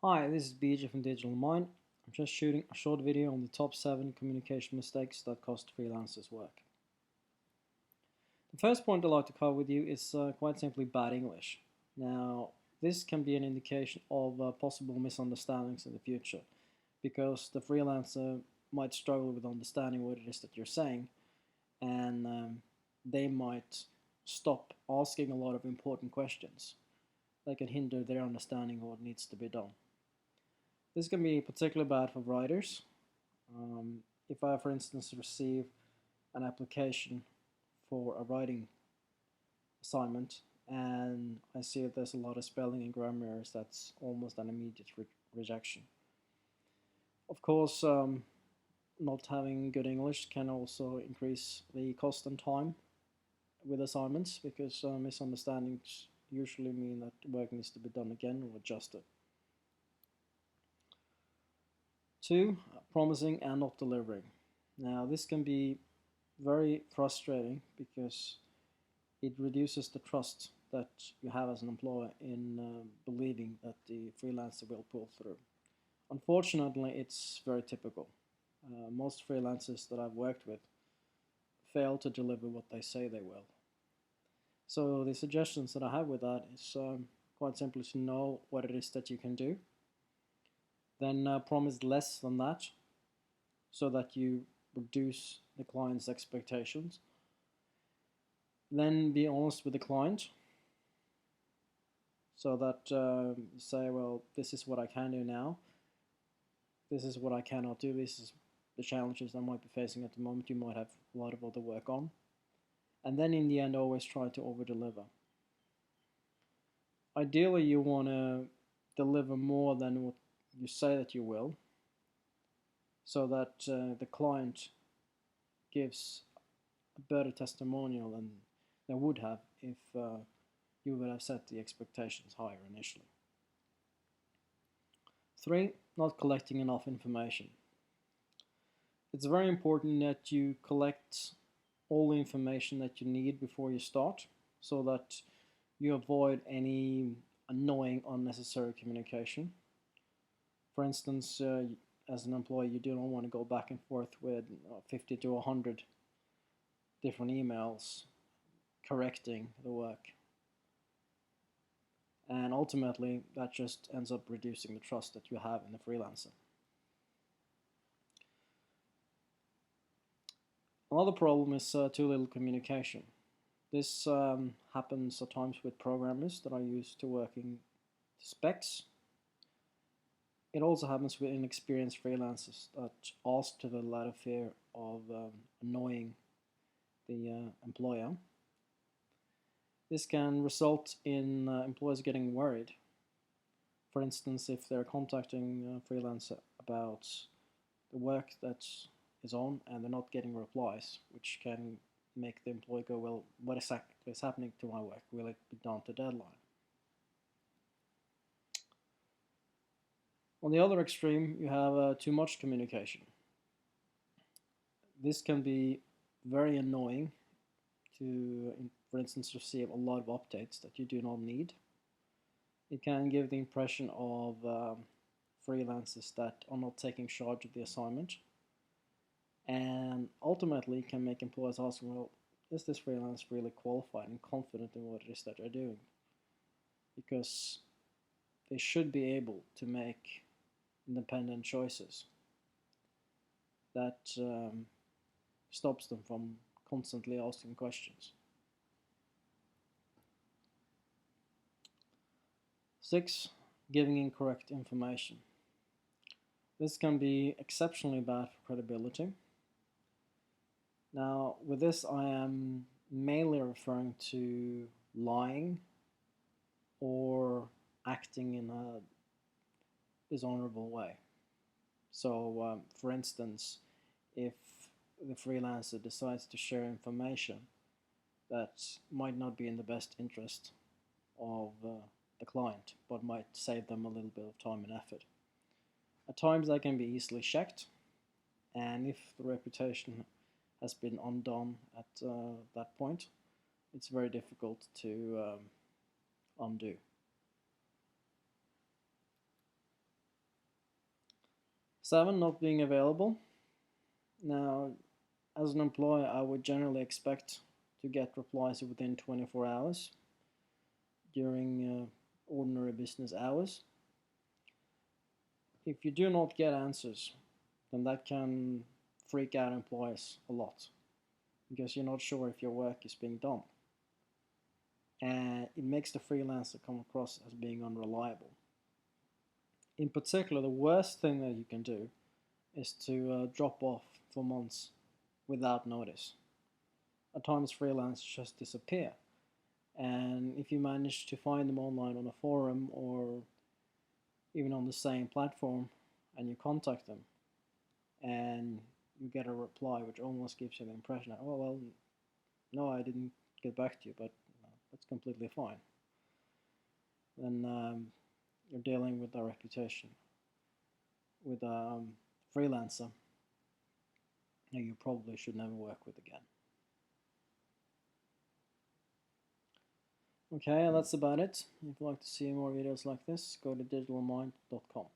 Hi, this is BJ from Digital Mind. I'm just shooting a short video on the top 7 communication mistakes that cost freelancers work. The first point I'd like to cover with you is quite simply bad English. Now, this can be an indication of possible misunderstandings in the future because the freelancer might struggle with understanding what it is that you're saying, and they might stop asking a lot of important questions that can hinder their understanding of what needs to be done. This can be particularly bad for writers. If I, for instance, receive an application for a writing assignment and I see that there's a lot of spelling and grammar errors, that's almost an immediate rejection. Of course, not having good English can also increase the cost and time with assignments because misunderstandings usually mean that work needs to be done again or adjusted. 2. Promising and not delivering. Now, this can be very frustrating because it reduces the trust that you have as an employer in believing that the freelancer will pull through. Unfortunately, it's very typical. Most freelancers that I've worked with fail to deliver what they say they will. So the suggestions that I have with that is quite simply to know what it is that you can do, then promise less than that so that you reduce the client's expectations. Then be honest with the client so that say, well, this is what I can do now, this is what I cannot do, this is the challenges I might be facing at the moment, you might have a lot of other work on. And then in the end, always try to over-deliver. Ideally, you want to deliver more than what you say that you will, so that the client gives a better testimonial than they would have if you would have set the expectations higher initially. 3. Not collecting enough information. It's very important that you collect all the information that you need before you start so that you avoid any annoying, unnecessary communication. For instance, as an employee, you do not want to go back and forth with 50 to 100 different emails correcting the work. And ultimately, that just ends up reducing the trust that you have in the freelancer. Another problem is too little communication. This happens at times with programmers that are used to working to specs. It also happens with inexperienced freelancers that ask to the latter fear of annoying the employer. This can result in employers getting worried. For instance, if they're contacting a freelancer about the work that is on and they're not getting replies, which can make the employee go, well, what exactly is happening to my work? Will it be done to deadline? On the other extreme, you have too much communication. This can be very annoying to, for instance, receive a lot of updates that you do not need. It can give the impression of freelancers that are not taking charge of the assignment, and ultimately can make employers ask, well, is this freelance really qualified and confident in what it is that they're doing? Because they should be able to make independent choices that stops them from constantly asking questions. 6. Giving incorrect information. This can be exceptionally bad for credibility. Now, with this, I am mainly referring to lying or acting in a dishonorable way. So, for instance, if the freelancer decides to share information that might not be in the best interest of the client, but might save them a little bit of time and effort. At times that can be easily checked, and if the reputation has been undone at that point, it's very difficult to undo. 7, not being available. Now, as an employer, I would generally expect to get replies within 24 hours during ordinary business hours. If you do not get answers, then that can freak out employers a lot, because you're not sure if your work is being done. And it makes the freelancer come across as being unreliable. In particular, the worst thing that you can do is to drop off for months without notice. At times freelancers just disappear, and if you manage to find them online on a forum or even on the same platform and you contact them and you get a reply which almost gives you the impression that, oh well, no, I didn't get back to you, but that's completely fine, then you're dealing with a reputation with a freelancer that you probably should never work with again. Okay, that's about it. If you'd like to see more videos like this, go to digitalmind.com.